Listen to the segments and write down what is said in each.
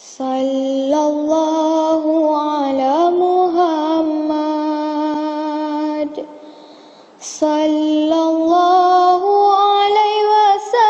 Sallallahu ala Muhammad Sallallahu alaihi wasallam.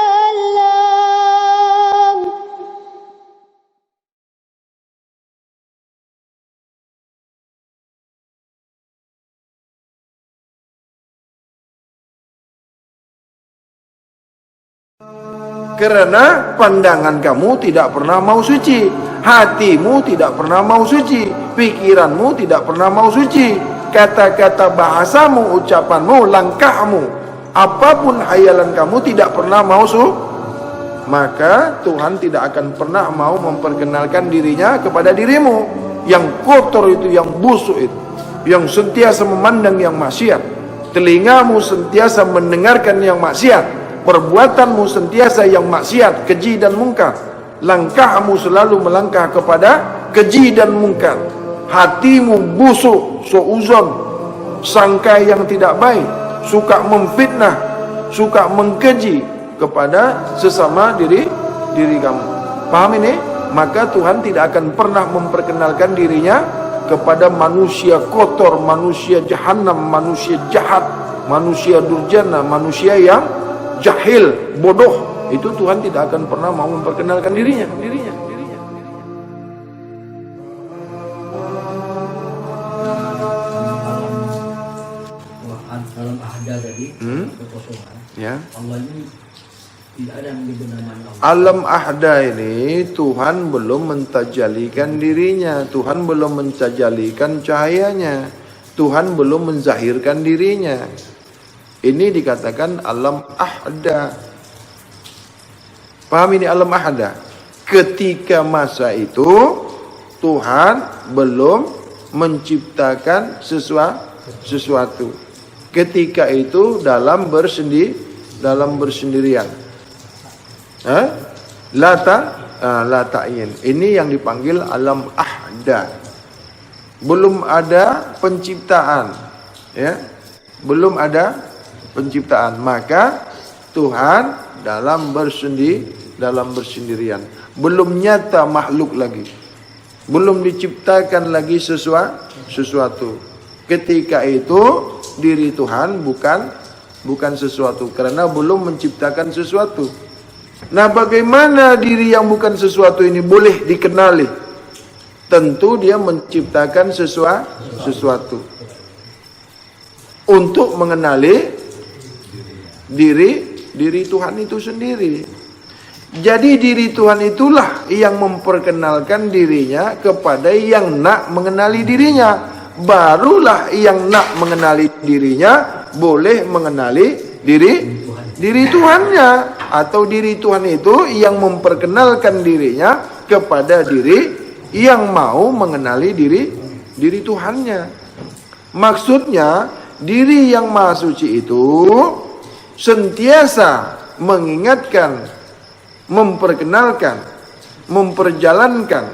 Karena pandangan kamu tidak pernah mau suci, hatimu tidak pernah mau suci, pikiranmu tidak pernah mau suci, kata-kata bahasamu, ucapanmu, langkahmu, apapun hayalan kamu tidak pernah mau maka Tuhan tidak akan pernah mau memperkenalkan dirinya kepada dirimu yang kotor itu, yang busuk itu, yang sentiasa memandang yang maksiat, telingamu sentiasa mendengarkan yang maksiat, perbuatanmu sentiasa yang maksiat, keji dan mungkar, langkahmu selalu melangkah kepada keji dan mungkar, hatimu busuk, suuzon, sangka yang tidak baik, suka memfitnah, suka mengkeji kepada sesama diri kamu. Paham ini? Maka Tuhan tidak akan pernah memperkenalkan dirinya kepada manusia kotor, manusia jahanam, manusia jahat, manusia durjana, manusia yang jahil, bodoh. Itu Tuhan tidak akan pernah mau memperkenalkan dirinya. Dalam ahda tadi, kekosongan. Ya. Allah ini tidak ada yang menyebut namanya Allah. Alam ahda ini Tuhan belum mentajalikan dirinya, Tuhan belum mentajalikan cahayanya, Tuhan belum menzahirkan dirinya. Ini dikatakan alam ahda. Paham ini alam ahda? Ketika masa itu Tuhan belum menciptakan sesuatu. Ketika itu dalam bersendirian. La ta'yin. Ini yang dipanggil alam ahda. Belum ada penciptaan, ya. Belum ada penciptaan, maka Tuhan dalam bersendirian, belum nyata makhluk lagi, belum diciptakan lagi sesuatu. Ketika itu diri Tuhan bukan sesuatu, karena belum menciptakan sesuatu. Nah, bagaimana diri yang bukan sesuatu ini boleh dikenali? Tentu dia menciptakan sesuatu untuk mengenali diri Tuhan itu sendiri. Jadi diri Tuhan itulah yang memperkenalkan dirinya kepada yang nak mengenali dirinya. Barulah yang nak mengenali dirinya boleh mengenali diri Tuhannya, atau diri Tuhan itu yang memperkenalkan dirinya kepada diri yang mau mengenali diri Tuhannya. Maksudnya diri yang maha suci itu sentiasa mengingatkan, memperkenalkan, memperjalankan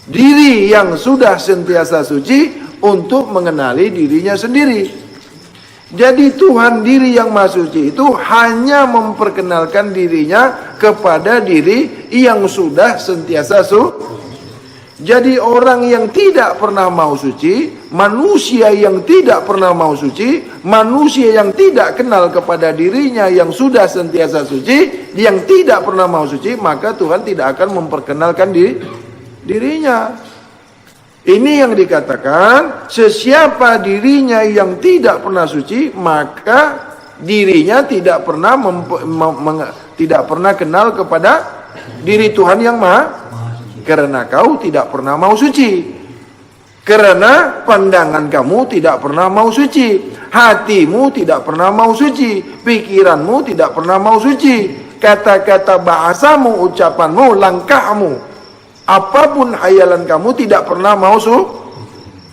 diri yang sudah sentiasa suci untuk mengenali dirinya sendiri. Jadi Tuhan diri yang maha suci itu hanya memperkenalkan dirinya kepada diri yang sudah sentiasa suci. Jadi orang yang tidak pernah mau suci, manusia yang tidak pernah mau suci, manusia yang tidak kenal kepada dirinya yang sudah sentiasa suci, yang tidak pernah mau suci, maka Tuhan tidak akan memperkenalkan dirinya. Ini yang dikatakan, sesiapa dirinya yang tidak pernah suci, maka dirinya tidak pernah kenal kepada diri Tuhan yang maha. Karena kau tidak pernah mau suci, karena pandangan kamu tidak pernah mau suci, hatimu tidak pernah mau suci, pikiranmu tidak pernah mau suci, kata-kata bahasamu, ucapanmu, langkahmu, apapun hayalan kamu tidak pernah mau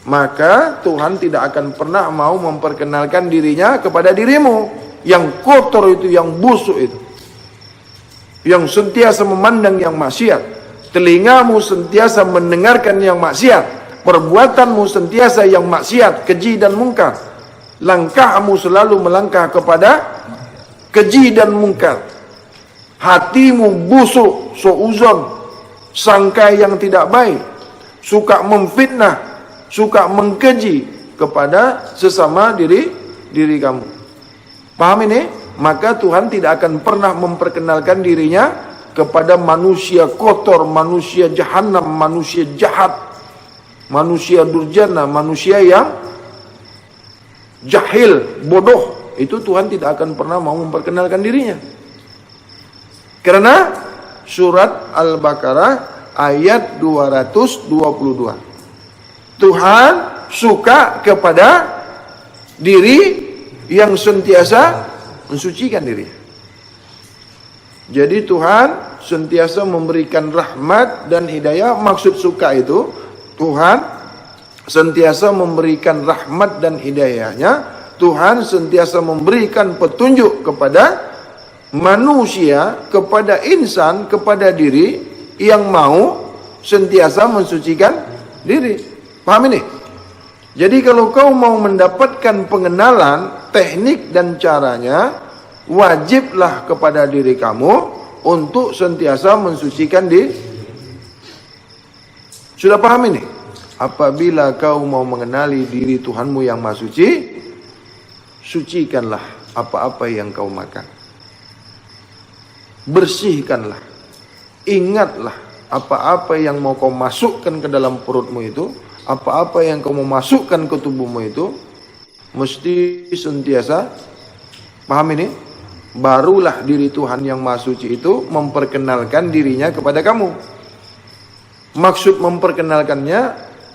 maka Tuhan tidak akan pernah mau memperkenalkan dirinya kepada dirimu yang kotor itu, yang busuk itu, yang sentiasa memandang yang maksiat, telingamu sentiasa mendengarkan yang maksiat, perbuatanmu sentiasa yang maksiat, keji dan mungkar, langkahmu selalu melangkah kepada keji dan mungkar, hatimu busuk, suuzon, sangka yang tidak baik, suka memfitnah, suka mengkeji kepada sesama diri kamu. Paham ini? Maka Tuhan tidak akan pernah memperkenalkan dirinya kepada manusia kotor, manusia jahanam, manusia jahat, manusia durjana, manusia yang jahil, bodoh. Itu Tuhan tidak akan pernah mau memperkenalkan dirinya. Karena surat Al-Baqarah ayat 222. Tuhan suka kepada diri yang sentiasa mensucikan diri. Jadi Tuhan sentiasa memberikan rahmat dan hidayah. Maksud suka itu, Tuhan sentiasa memberikan rahmat dan hidayahnya. Tuhan sentiasa memberikan petunjuk kepada manusia, kepada insan, kepada diri yang mau sentiasa mensucikan diri. Paham ini? Jadi kalau kau mau mendapatkan pengenalan teknik dan caranya, wajiblah kepada diri kamu untuk sentiasa mensucikan diri. Sudah paham ini? Apabila kau mau mengenali diri Tuhanmu yang Maha Suci, sucikanlah apa-apa yang kau makan. Bersihkanlah. Ingatlah apa-apa yang mau kau masukkan ke dalam perutmu itu, apa-apa yang kau mau masukkan ke tubuhmu itu, mesti sentiasa, paham ini? Barulah diri Tuhan yang Maha Suci itu memperkenalkan dirinya kepada kamu. Maksud memperkenalkannya,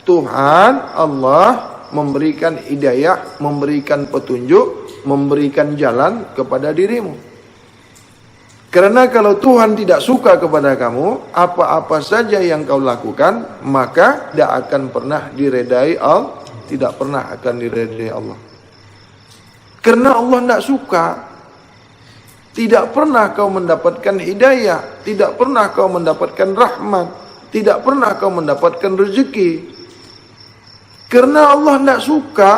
Tuhan Allah memberikan hidayah, memberikan petunjuk, memberikan jalan kepada dirimu. Karena kalau Tuhan tidak suka kepada kamu, apa-apa saja yang kau lakukan, maka tidak akan pernah diredai Allah, tidak pernah akan diredai Allah. Karena Allah tidak suka, tidak pernah kau mendapatkan hidayah, tidak pernah kau mendapatkan rahmat, tidak pernah kau mendapatkan rezeki. Karena Allah tidak suka,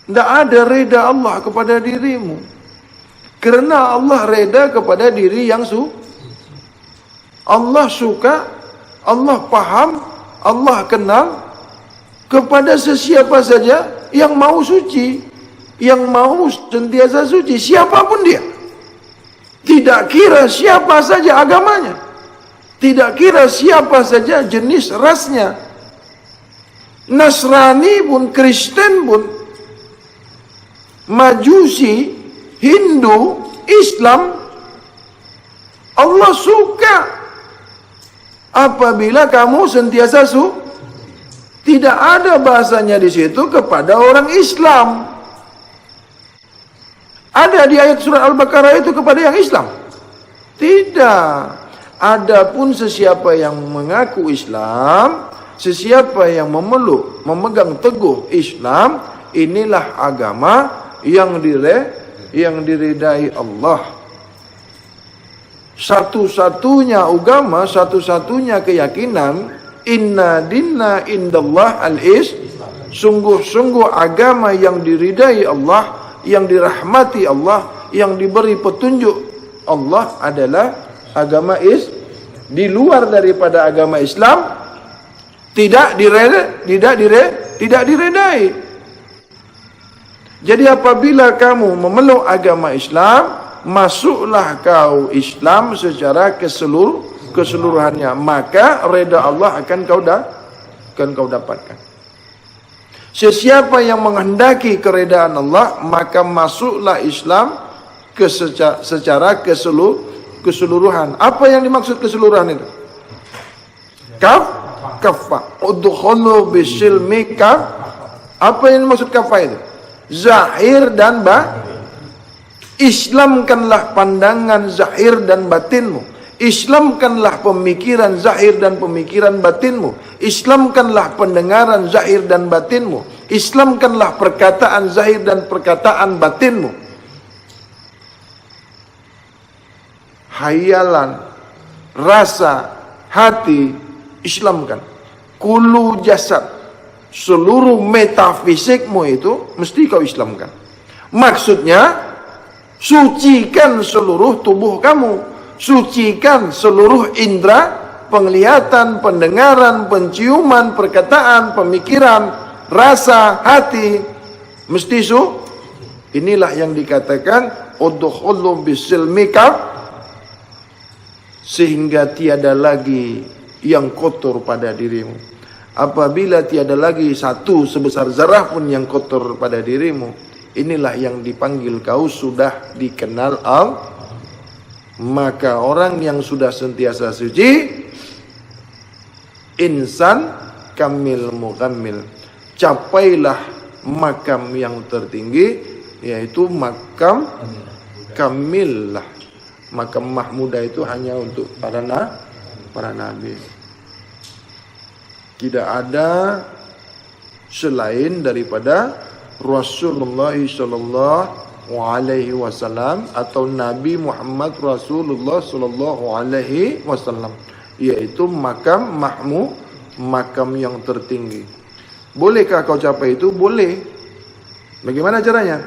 tidak ada reda Allah kepada dirimu. Karena Allah reda kepada diri yang Allah suka, Allah paham, Allah kenal kepada sesiapa saja yang mau suci, yang mau sentiasa suci, siapapun dia. Tidak kira siapa saja agamanya, tidak kira siapa saja jenis rasnya, Nasrani pun, Kristen pun, Majusi, Hindu, Islam, Allah suka apabila kamu sentiasa tidak ada bahasanya di situ kepada orang Islam. Ada di ayat surat Al-Baqarah itu kepada yang Islam? Tidak. Adapun sesiapa yang mengaku Islam, sesiapa yang memeluk, memegang teguh Islam, inilah agama yang diridai Allah. Satu-satunya agama, satu-satunya keyakinan, inna dinna indallah sungguh-sungguh agama yang diridai Allah, yang dirahmati Allah, yang diberi petunjuk Allah adalah agama di luar daripada agama Islam tidak diredai. Jadi apabila kamu memeluk agama Islam, masuklah kau Islam secara keseluruhannya, maka reda Allah akan kau dapatkan. Sesiapa yang menghendaki keredaan Allah, maka masuklah Islam secara keseluruhan. Apa yang dimaksud keseluruhan itu? Kafah. Udkhulu bisilmi kaf. Apa yang dimaksud kafah itu? Zahir dan Islamkanlah pandangan zahir dan batinmu. Islamkanlah pemikiran zahir dan pemikiran batinmu. Islamkanlah pendengaran zahir dan batinmu. Islamkanlah perkataan zahir dan perkataan batinmu. Hayalan, rasa, hati, Islamkan. Kulu jasad, seluruh metafisikmu itu mesti kau Islamkan. Maksudnya, sucikan seluruh tubuh kamu, sucikan seluruh indera penglihatan, pendengaran, penciuman, perkataan, pemikiran, rasa, hati mesti inilah yang dikatakan udkhulu bisilmika, sehingga tiada lagi yang kotor pada dirimu. Apabila tiada lagi satu sebesar zarah pun yang kotor pada dirimu, inilah yang dipanggil kau sudah dikenal Allah. Maka orang yang sudah sentiasa suci, insan kamil mukammil, capailah makam yang tertinggi, yaitu makam kamil lah. Makam mahmudah itu hanya untuk para nabi. Tidak ada selain daripada Rasulullah sallallahu alaihi wasallam atau Nabi Muhammad Rasulullah sallallahu alaihi wasallam, yaitu makam makam yang tertinggi. Bolehkah kau capai itu? Boleh. Bagaimana caranya?